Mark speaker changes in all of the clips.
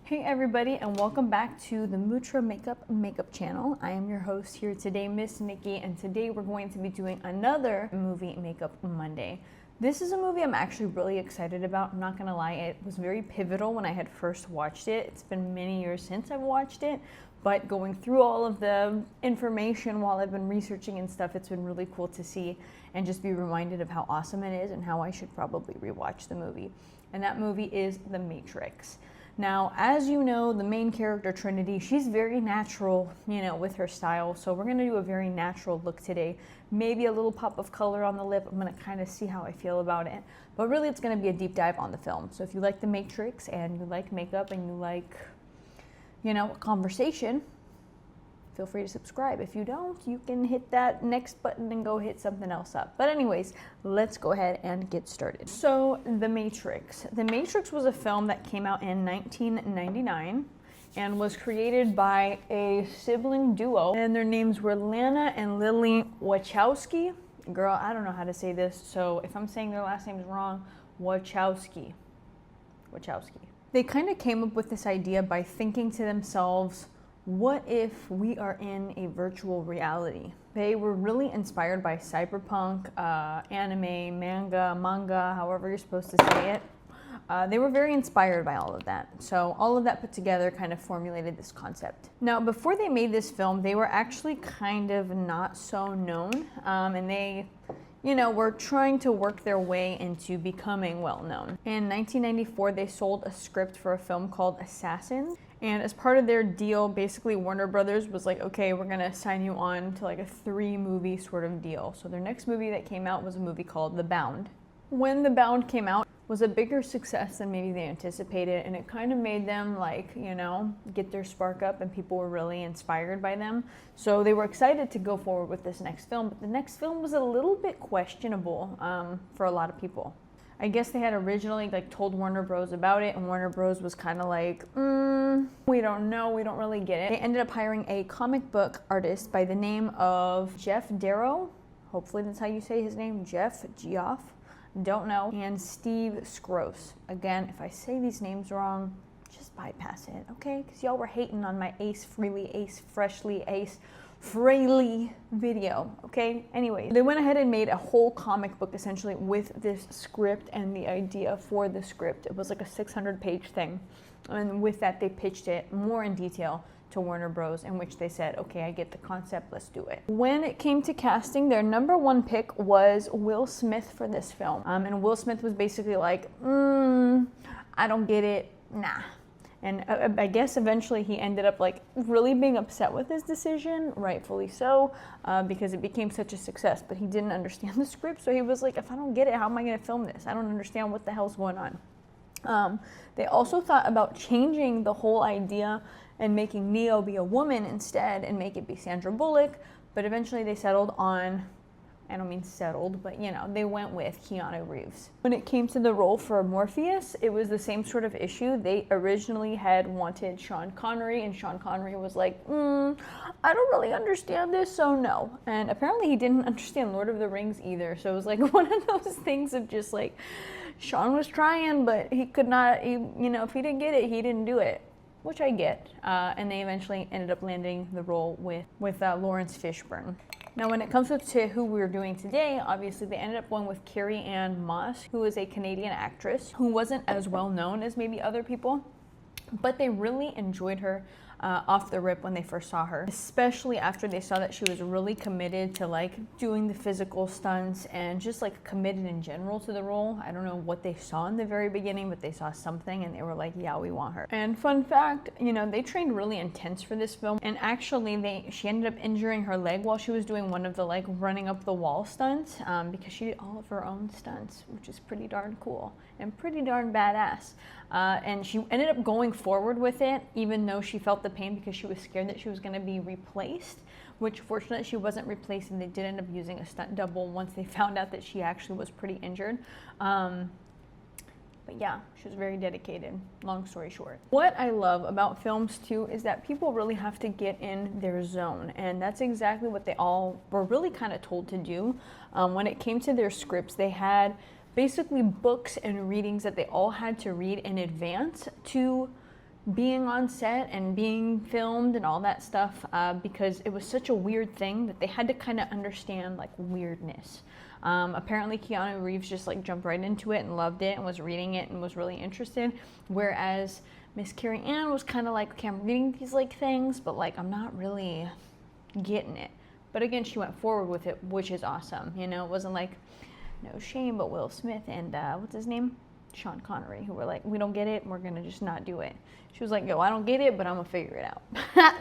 Speaker 1: Hey everybody, and welcome back to the Mutra Makeup channel. I am your host here today, Miss Nikki, and today we're going to be doing another movie makeup Monday. This is a movie I'm actually really excited about. I'm not gonna lie, it was very pivotal when I had first watched it. It's been many years since I've watched it, but going through all of the information while I've been researching and stuff, it's been really cool to see and just be reminded of how awesome it is and how I should probably rewatch the movie. And that movie is The Matrix. Now, as you know, the main character, Trinity, she's very natural, with her style. So we're gonna do a very natural look today. Maybe a little pop of color on the lip. I'm gonna kind of see how I feel about it. But really, it's gonna be a deep dive on the film. So if you like The Matrix and you like makeup and you like, conversation, feel free to subscribe. If you don't, you can hit that next button and go hit something else up. But anyways, let's go ahead and get started. So The Matrix. The Matrix was a film that came out in 1999 and was created by a sibling duo, and their names were Lana and Lily Wachowski. Girl, I don't know how to say this, so if I'm saying their last names wrong, Wachowski. They kind of came up with this idea by thinking to themselves, what if we are in a virtual reality? They were really inspired by cyberpunk, anime, manga, however you're supposed to say it. They were very inspired by all of that. So all of that put together kind of formulated this concept. Now, before they made this film, they were actually kind of not so known, and they were trying to work their way into becoming well known. In 1994, they sold a script for a film called Assassin. And as part of their deal, basically Warner Brothers was like, okay, we're gonna sign you on to like a 3-movie sort of deal. So their next movie that came out was a movie called The Bound. When The Bound came out, it was a bigger success than maybe they anticipated, and it kind of made them get their spark up, and people were really inspired by them. So they were excited to go forward with this next film, but the next film was a little bit questionable for a lot of people. I guess they had originally told Warner Bros about it, and Warner Bros was kind of like, we don't know, we don't really get it. They ended up hiring a comic book artist by the name of Jeff Darrow. Hopefully that's how you say his name, Geoff. Don't know. And Steve Scrose. Again, if I say these names wrong, just bypass it, okay? Because y'all were hating on my Ace Frehley video, okay? Anyway, they went ahead and made a whole comic book essentially with this script and the idea for the script. It was like a 600-page thing. And with that, they pitched it more in detail to Warner Bros, in which they said, okay, I get the concept, let's do it. When it came to casting, their #1 pick was Will Smith for this film. And Will Smith was basically like, I don't get it, nah. And I guess eventually he ended up really being upset with his decision, rightfully so, because it became such a success, but he didn't understand the script. So he was like, if I don't get it, how am I gonna film this? I don't understand what the hell's going on. They also thought about changing the whole idea and making Neo be a woman instead and make it be Sandra Bullock, but eventually they settled on, I don't mean settled, but they went with Keanu Reeves. When it came to the role for Morpheus, it was the same sort of issue. They originally had wanted Sean Connery, and Sean Connery was like, I don't really understand this, so no. And apparently he didn't understand Lord of the Rings either, so it was like one of those things of just Sean was trying, but he could not, if he didn't get it, he didn't do it, which I get. And they eventually ended up landing the role with Lawrence Fishburne. Now, when it comes to who we're doing today, obviously they ended up going with Carrie-Anne Moss, who is a Canadian actress who wasn't as well known as maybe other people, but they really enjoyed her off the rip when they first saw her, especially after they saw that she was really committed to doing the physical stunts and just committed in general to the role. I don't know what they saw in the very beginning, but they saw something and they were like, yeah, we want her. And fun fact, they trained really intense for this film, and actually she ended up injuring her leg while she was doing one of the running up the wall stunts, because she did all of her own stunts, which is pretty darn cool and pretty darn badass. And she ended up going forward with it, even though she felt the pain because she was scared that she was going to be replaced, which fortunately she wasn't replaced, and they did end up using a stunt double once they found out that she actually was pretty injured. But yeah, she was very dedicated, long story short. What I love about films too is that people really have to get in their zone, and that's exactly what they all were really kind of told to do. When it came to their scripts, they had basically books and readings that they all had to read in advance to being on set and being filmed and all that stuff, because it was such a weird thing that they had to kind of understand like weirdness. Apparently Keanu Reeves just like jumped right into it and loved it and was reading it and was really interested, whereas Miss Carrie Ann was kind of like, okay, I'm reading these like things, but like I'm not really getting it. But again, she went forward with it, which is awesome. You know, it wasn't like no shame, but Will Smith and what's his name? Sean Connery, who were like, we don't get it, we're gonna just not do it. She was like, yo, I don't get it, but I'm gonna figure it out.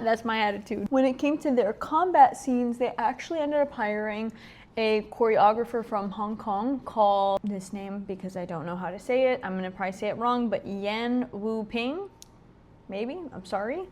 Speaker 1: That's my attitude. When it came to their combat scenes, they actually ended up hiring a choreographer from Hong Kong called, this name because I don't know how to say it, I'm gonna probably say it wrong, but Yan Wu Ping, maybe, I'm sorry.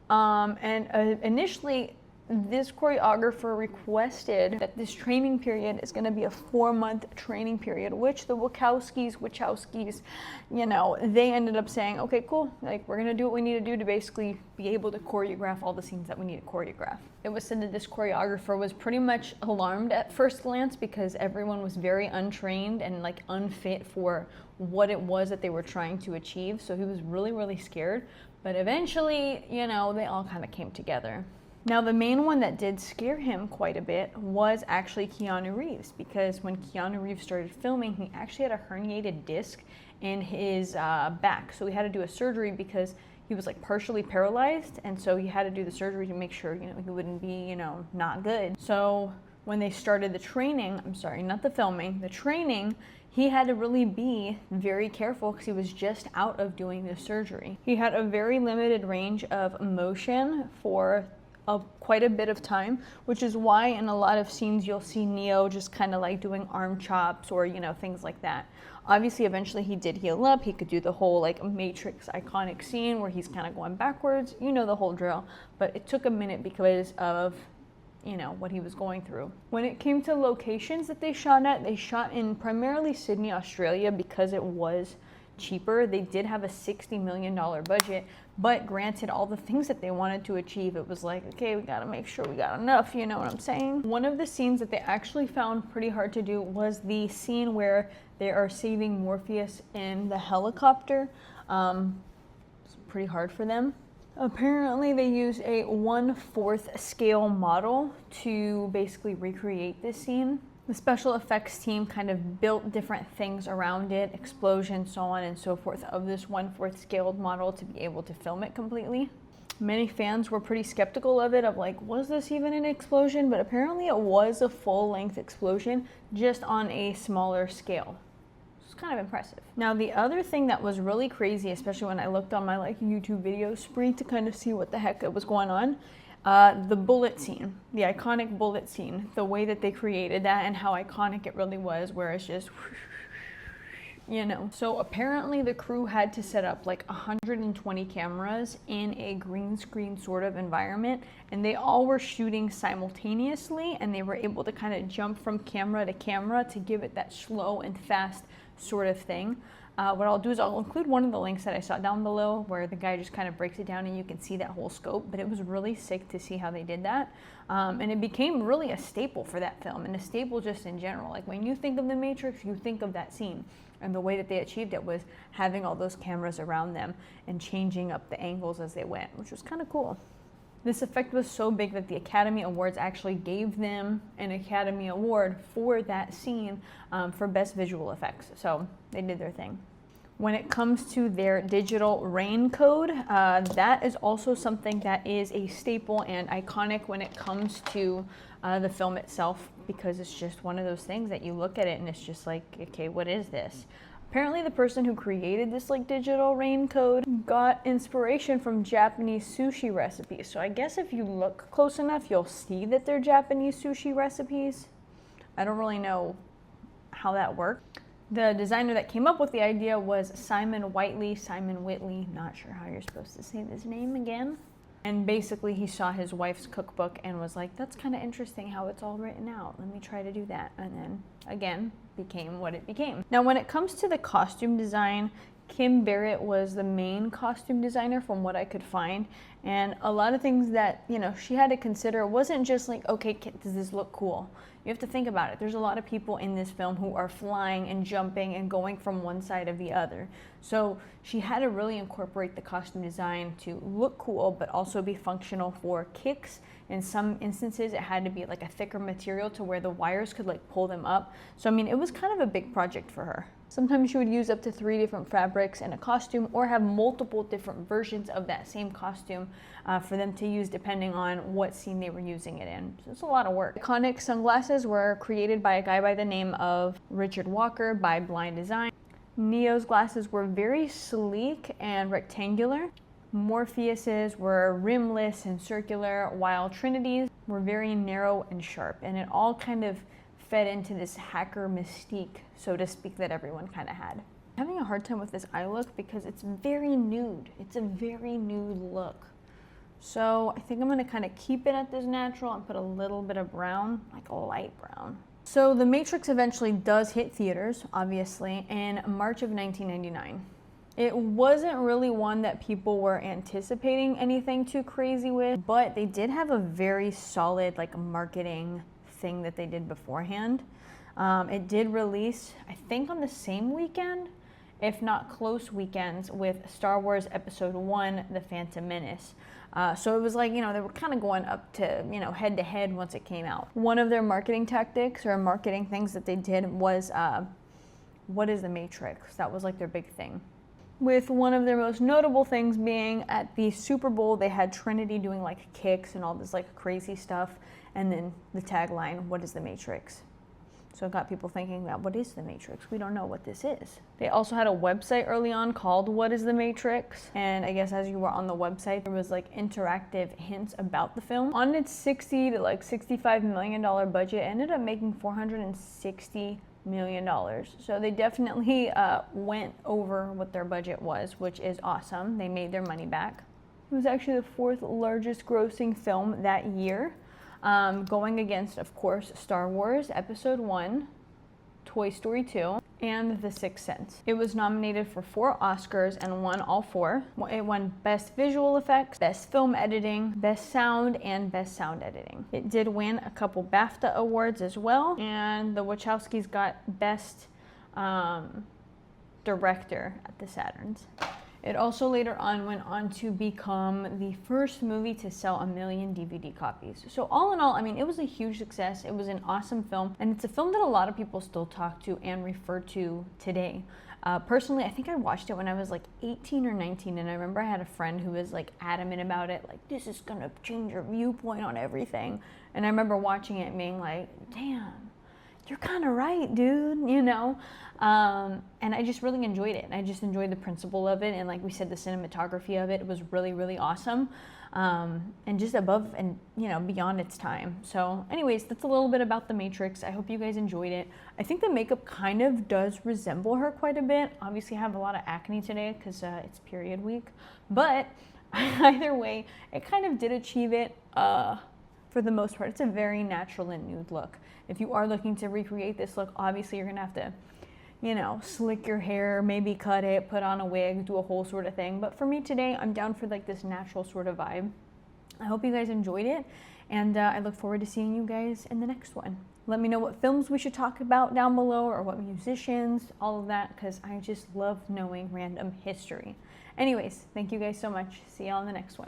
Speaker 1: Initially, this choreographer requested that this training period is going to be a 4-month training period, which the Wachowskis, you know, they ended up saying, okay, cool, like we're going to do what we need to do to basically be able to choreograph all the scenes that we need to choreograph. It was said that this choreographer was pretty much alarmed at first glance because everyone was very untrained and like unfit for what it was that they were trying to achieve. So he was really, really scared. But eventually, you know, they all kind of came together. Now, the main one that did scare him quite a bit was actually Keanu Reeves, because when Keanu Reeves started filming, he actually had a herniated disc in his back. So he had to do a surgery because he was like partially paralyzed, and so he had to do the surgery to make sure, you know, he wouldn't be, you know, not good. So when they started the training, I'm sorry, not the filming, the training, he had to really be very careful because he was just out of doing the surgery. He had a very limited range of motion for quite a bit of time, which is why in a lot of scenes you'll see Neo just kind of like doing arm chops or, you know, things like that. Obviously, eventually he did heal up. He could do the whole like Matrix iconic scene where he's kind of going backwards. You know the whole drill. But it took a minute because of, you know, what he was going through. When it came to locations that they shot in primarily Sydney, Australia, because it was cheaper. They did have a $60 million budget, but granted all the things that they wanted to achieve, it was like, okay, we gotta make sure we got enough, you know what I'm saying? One of the scenes that they actually found pretty hard to do was the scene where they are saving Morpheus in the helicopter. It's pretty hard for them. Apparently they used a 1/4 scale model to basically recreate this scene. The special effects team kind of built different things around it, explosions, so on and so forth, of this 1/4 scaled model to be able to film it completely. Many fans were pretty skeptical of it, of like, was this even an explosion? But apparently it was a full-length explosion, just on a smaller scale. It's kind of impressive. Now, the other thing that was really crazy, especially when I looked on my like YouTube video spree to kind of see what the heck was going on, the bullet scene, the iconic bullet scene, the way that they created that and how iconic it really was, where it's just, you know. So apparently the crew had to set up like 120 cameras in a green screen sort of environment, and they all were shooting simultaneously, and they were able to kind of jump from camera to camera to give it that slow and fast sort of thing. What I'll do is I'll include one of the links that I saw down below where the guy just kind of breaks it down and you can see that whole scope, but it was really sick to see how they did that. And it became really a staple for that film, and a staple just in general. Like when you think of The Matrix, you think of that scene. And the way that they achieved it was having all those cameras around them and changing up the angles as they went, which was kind of cool. This effect was so big that the Academy Awards actually gave them an Academy Award for that scene for Best Visual Effects. So they did their thing. When it comes to their digital rain code, that is also something that is a staple and iconic when it comes to the film itself, because it's just one of those things that you look at it and it's just like, okay, what is this? Apparently the person who created this like digital rain code got inspiration from Japanese sushi recipes. So I guess if you look close enough, you'll see that they're Japanese sushi recipes. I don't really know how that worked. The designer that came up with the idea was Simon Whitley, not sure how you're supposed to say this name again. And basically he saw his wife's cookbook and was like, that's kind of interesting how it's all written out. Let me try to do that. And then again, became what it became. Now, when it comes to the costume design, Kim Barrett was the main costume designer from what I could find, and a lot of things that, you know, she had to consider wasn't just like, okay, does this look cool? You have to think about it. There's a lot of people in this film who are flying and jumping and going from one side of the other. So she had to really incorporate the costume design to look cool, but also be functional for kicks. In some instances, it had to be like a thicker material to where the wires could like pull them up. So, I mean, it was kind of a big project for her. Sometimes she would use up to 3 different fabrics in a costume, or have multiple different versions of that same costume for them to use depending on what scene they were using it in. So it's a lot of work. Iconic sunglasses were created by a guy by the name of Richard Walker by Blind Design. Neo's glasses were very sleek and rectangular. Morpheus's were rimless and circular, while Trinity's were very narrow and sharp, and it all kind of fed into this hacker mystique, so to speak, that everyone kind of had. I'm having a hard time with this eye look because it's very nude. It's a very nude look. So I think I'm gonna kind of keep it at this natural and put a little bit of brown, like a light brown. So The Matrix eventually does hit theaters, obviously, in March of 1999. It wasn't really one that people were anticipating anything too crazy with, but they did have a very solid like marketing thing that they did beforehand. It did release, I think, on the same weekend, if not close weekends, with Star Wars Episode 1, The Phantom Menace. So it was like, you know, they were kind of going up to, you know, head to head once it came out. One of their marketing tactics or marketing things that they did was, what is the Matrix? That was like their big thing. With one of their most notable things being at the Super Bowl, they had Trinity doing like kicks and all this like crazy stuff. And then the tagline, what is the Matrix? So it got people thinking about, what is the Matrix? We don't know what this is. They also had a website early on called What is the Matrix? And I guess as you were on the website, there was like interactive hints about the film. On its $60 to like $65 million budget, it ended up making $460 million. So they definitely went over what their budget was, which is awesome. They made their money back. It was actually the 4th largest grossing film that year. Going against, of course, Star Wars Episode 1, Toy Story 2, and The Sixth Sense. It was nominated for 4 Oscars and won all 4. It won Best Visual Effects, Best Film Editing, Best Sound, and Best Sound Editing. It did win a couple BAFTA awards as well, and the Wachowskis got Best Director at the Saturns. It also later on went on to become the first movie to sell 1 million DVD copies. So all in all, I mean, it was a huge success. It was an awesome film, and it's a film that a lot of people still talk to and refer to today. Personally, I think I watched it when I was like 18 or 19, and I remember I had a friend who was like adamant about it, like, this is gonna change your viewpoint on everything. And I remember watching it and being like, damn, you're kind of right, dude, you know? And I just really enjoyed it. I just enjoyed the principle of it. And like we said, the cinematography of it was really, really awesome. And just above and, you know, beyond its time. So anyways, that's a little bit about The Matrix. I hope you guys enjoyed it. I think the makeup kind of does resemble her quite a bit. Obviously I have a lot of acne today because it's period week. But either way, it kind of did achieve it for the most part. It's a very natural and nude look. If you are looking to recreate this look, obviously you're gonna have to, you know, slick your hair, maybe cut it, put on a wig, do a whole sort of thing. But for me today, I'm down for like this natural sort of vibe. I hope you guys enjoyed it, and I look forward to seeing you guys in the next one. Let me know what films we should talk about down below, or what musicians, all of that, because I just love knowing random history. Anyways, thank you guys so much. See y'all in the next one.